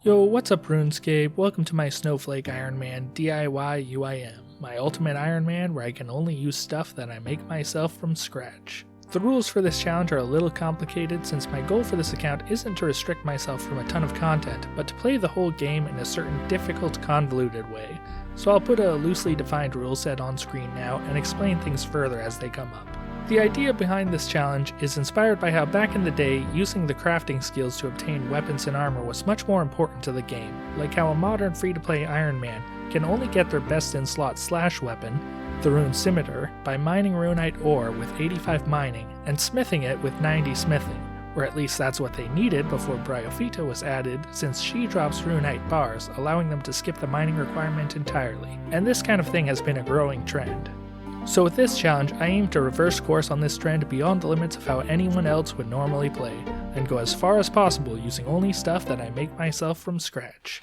Yo, what's up RuneScape? Welcome to my Snowflake Iron Man DIY UIM, my ultimate Iron Man where I can only use stuff that I make myself from scratch. The rules for this challenge are a little complicated since my goal for this account isn't to restrict myself from a ton of content, but to play the whole game in a certain difficult, convoluted way. So I'll put a loosely defined rule set on screen now and explain things further as they come up. The idea behind this challenge is inspired by how back in the day, using the crafting skills to obtain weapons and armor was much more important to the game, like how a modern free-to-play Iron Man can only get their best in slot slash weapon, the rune scimitar, by mining runite ore with 85 mining and smithing it with 90 smithing, or at least that's what they needed before Bryophyta was added, since she drops runite bars, allowing them to skip the mining requirement entirely, and this kind of thing has been a growing trend. So with this challenge, I aim to reverse course on this trend beyond the limits of how anyone else would normally play, and go as far as possible using only stuff that I make myself from scratch.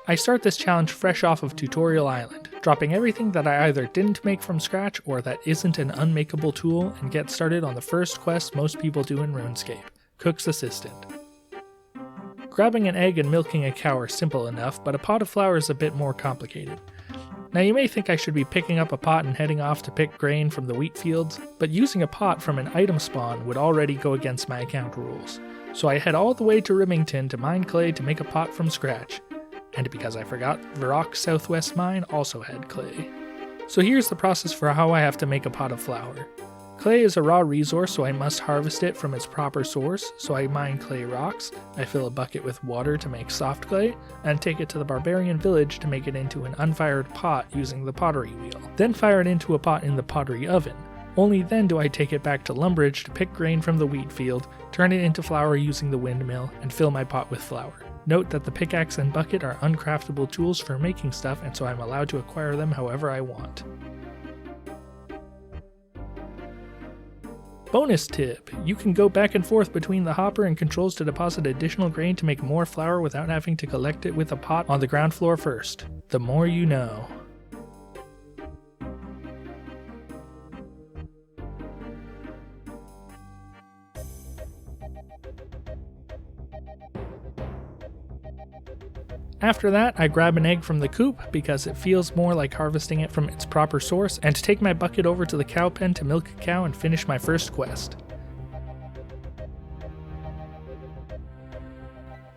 I start this challenge fresh off of Tutorial Island, dropping everything that I either didn't make from scratch or that isn't an unmakeable tool, and get started on the first quest most people do in RuneScape, Cook's Assistant. Grabbing an egg and milking a cow are simple enough, but a pot of flour is a bit more complicated. Now you may think I should be picking up a pot and heading off to pick grain from the wheat fields, but using a pot from an item spawn would already go against my account rules. So I head all the way to Rimington to mine clay to make a pot from scratch. And because I forgot, Varrock's Southwest Mine also had clay. So here's the process for how I have to make a pot of flour. Clay is a raw resource, so I must harvest it from its proper source, so I mine clay rocks, I fill a bucket with water to make soft clay, and take it to the barbarian village to make it into an unfired pot using the pottery wheel. Then fire it into a pot in the pottery oven. Only then do I take it back to Lumbridge to pick grain from the wheat field, turn it into flour using the windmill, and fill my pot with flour. Note that the pickaxe and bucket are uncraftable tools for making stuff, and so I'm allowed to acquire them however I want. Bonus tip! You can go back and forth between the hopper and controls to deposit additional grain to make more flour without having to collect it with a pot on the ground floor first. The more you know. After that, I grab an egg from the coop because it feels more like harvesting it from its proper source, and to take my bucket over to the cow pen to milk a cow and finish my first quest.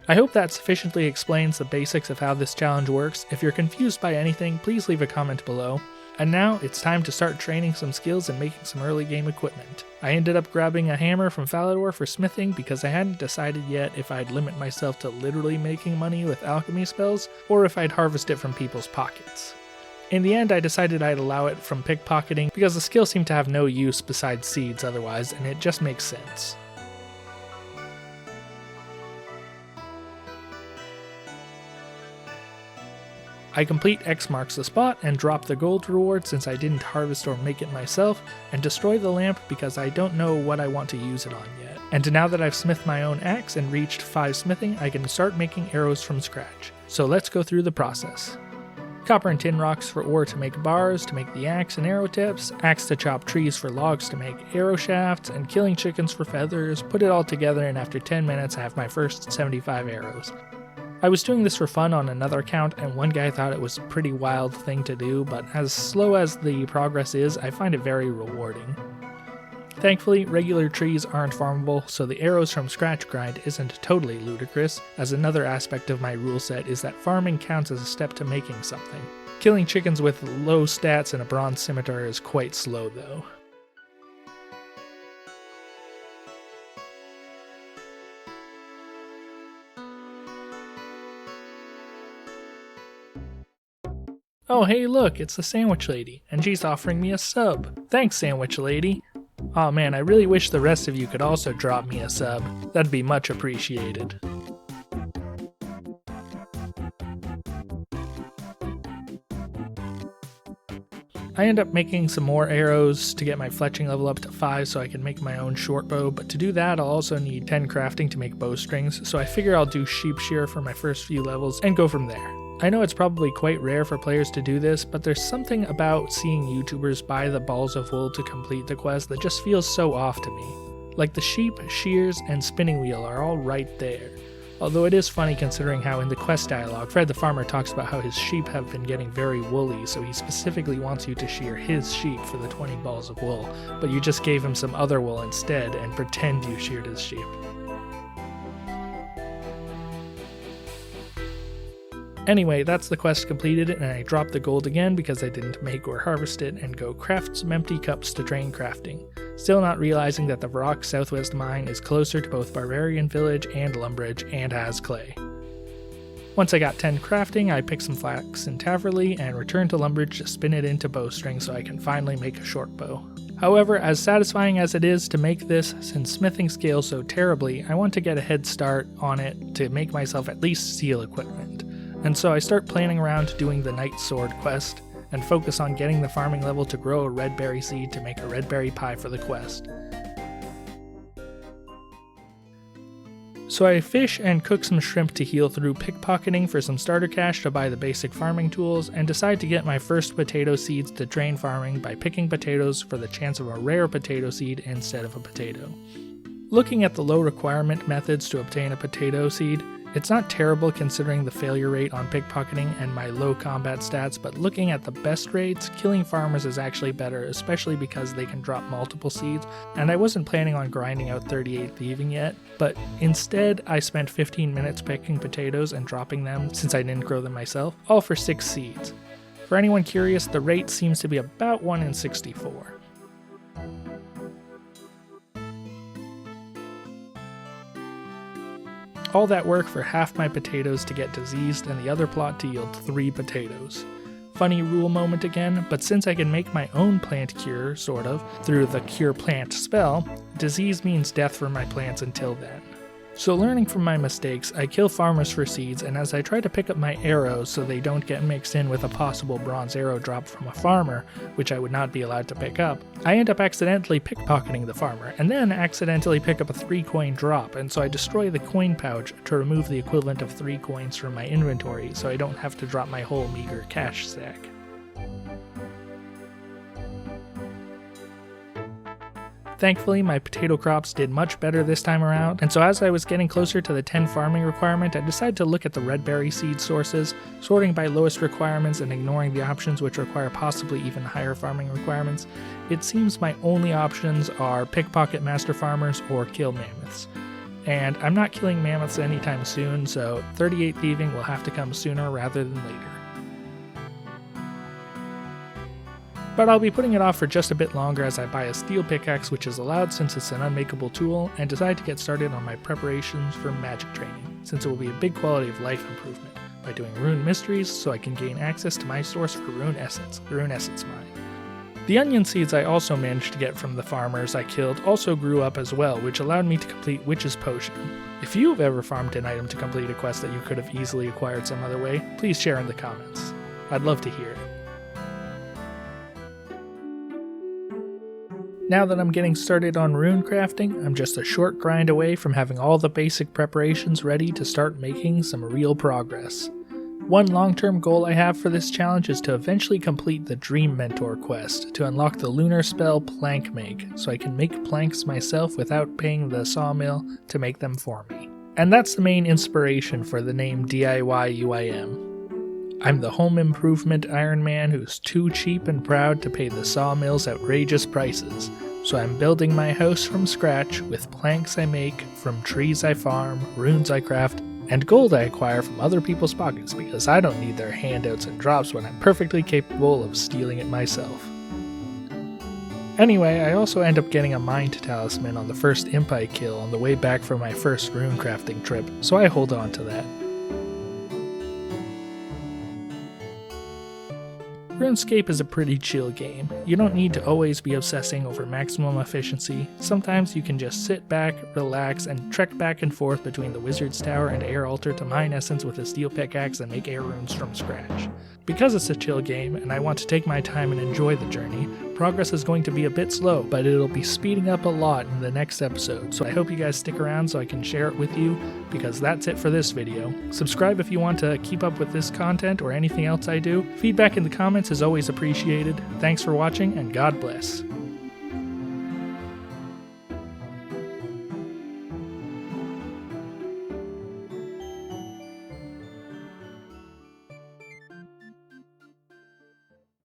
I hope that sufficiently explains the basics of how this challenge works. If you're confused by anything, please leave a comment below. And now, it's time to start training some skills and making some early game equipment. I ended up grabbing a hammer from Falador for smithing because I hadn't decided yet if I'd limit myself to literally making money with alchemy spells, or if I'd harvest it from people's pockets. In the end, I decided I'd allow it from pickpocketing because the skill seemed to have no use besides seeds otherwise, and it just makes sense. I complete X marks the spot and drop the gold reward since I didn't harvest or make it myself, and destroy the lamp because I don't know what I want to use it on yet. And now that I've smithed my own axe and reached 5 smithing, I can start making arrows from scratch. So let's go through the process. Copper and tin rocks for ore to make bars, to make the axe and arrow tips, axe to chop trees for logs to make arrow shafts, and killing chickens for feathers. Put it all together, and after 10 minutes I have my first 75 arrows. I was doing this for fun on another account, and one guy thought it was a pretty wild thing to do, but as slow as the progress is, I find it very rewarding. Thankfully, regular trees aren't farmable, so the arrows from scratch grind isn't totally ludicrous, as another aspect of my rule set is that farming counts as a step to making something. Killing chickens with low stats and a bronze scimitar is quite slow though. Oh hey look, it's the Sandwich Lady, and she's offering me a sub. Thanks Sandwich Lady. Aw man, I really wish the rest of you could also drop me a sub. That'd be much appreciated. I end up making some more arrows to get my fletching level up to 5 so I can make my own short bow, but to do that I'll also need 10 crafting to make bowstrings, so I figure I'll do sheep shear for my first few levels and go from there. I know it's probably quite rare for players to do this, but there's something about seeing YouTubers buy the balls of wool to complete the quest that just feels so off to me. Like the sheep, shears, and spinning wheel are all right there. Although it is funny considering how in the quest dialogue, Fred the farmer talks about how his sheep have been getting very woolly, so he specifically wants you to shear his sheep for the 20 balls of wool, but you just gave him some other wool instead and pretend you sheared his sheep. Anyway, that's the quest completed, and I dropped the gold again because I didn't make or harvest it, and go craft some empty cups to train crafting. Still not realizing that the Varrock Southwest mine is closer to both Barbarian Village and Lumbridge and has clay. Once I got 10 crafting, I picked some flax in Taverley and returned to Lumbridge to spin it into bowstring so I can finally make a short bow. However, as satisfying as it is to make this, since smithing scales so terribly, I want to get a head start on it to make myself at least steel equipment. And so I start planning around doing the Knight Sword quest, and focus on getting the farming level to grow a red berry seed to make a red berry pie for the quest. So I fish and cook some shrimp to heal through pickpocketing for some starter cash to buy the basic farming tools, and decide to get my first potato seeds to train farming by picking potatoes for the chance of a rare potato seed instead of a potato. Looking at the low requirement methods to obtain a potato seed, it's not terrible considering the failure rate on pickpocketing and my low combat stats, but looking at the best rates, killing farmers is actually better, especially because they can drop multiple seeds, and I wasn't planning on grinding out 38 thieving yet, but instead I spent 15 minutes picking potatoes and dropping them since I didn't grow them myself, all for 6 seeds. For anyone curious, the rate seems to be about 1 in 64. All that work for half my potatoes to get diseased and the other plot to yield 3 potatoes. Funny rule moment again, but since I can make my own plant cure, sort of, through the cure plant spell, disease means death for my plants until then. So learning from my mistakes, I kill farmers for seeds, and as I try to pick up my arrows so they don't get mixed in with a possible bronze arrow drop from a farmer, which I would not be allowed to pick up, I end up accidentally pickpocketing the farmer, and then accidentally pick up a 3-coin drop, and so I destroy the coin pouch to remove the equivalent of 3 coins from my inventory so I don't have to drop my whole meager cash stack. Thankfully, my potato crops did much better this time around, and so as I was getting closer to the 10 farming requirement, I decided to look at the red berry seed sources, sorting by lowest requirements and ignoring the options which require possibly even higher farming requirements. It seems my only options are pickpocket master farmers or kill mammoths. And I'm not killing mammoths anytime soon, so 38 thieving will have to come sooner rather than later. But I'll be putting it off for just a bit longer as I buy a steel pickaxe, which is allowed since it's an unmakeable tool, and decide to get started on my preparations for magic training, since it will be a big quality of life improvement, by doing rune mysteries so I can gain access to my source for rune essence, the rune essence mine. The onion seeds I also managed to get from the farmers I killed also grew up as well, which allowed me to complete Witch's Potion. If you've ever farmed an item to complete a quest that you could have easily acquired some other way, please share in the comments. I'd love to hear it. Now that I'm getting started on rune crafting, I'm just a short grind away from having all the basic preparations ready to start making some real progress. One long-term goal I have for this challenge is to eventually complete the Dream Mentor quest to unlock the lunar spell Plank Make, so I can make planks myself without paying the sawmill to make them for me. And that's the main inspiration for the name DIY UIM. I'm the home improvement Iron Man who's too cheap and proud to pay the sawmill's outrageous prices, so I'm building my house from scratch with planks I make from trees I farm, runes I craft, and gold I acquire from other people's pockets because I don't need their handouts and drops when I'm perfectly capable of stealing it myself. Anyway, I also end up getting a Mind Talisman on the first imp I kill on the way back from my first rune crafting trip, so I hold on to that. RuneScape is a pretty chill game. You don't need to always be obsessing over maximum efficiency. Sometimes you can just sit back, relax, and trek back and forth between the Wizard's Tower and Air Altar to mine essence with a steel pickaxe and make air runes from scratch. Because it's a chill game, and I want to take my time and enjoy the journey, progress is going to be a bit slow, but it'll be speeding up a lot in the next episode, so I hope you guys stick around so I can share it with you, because that's it for this video. Subscribe if you want to keep up with this content or anything else I do. Feedback in the comments is always appreciated. Thanks for watching, and God bless.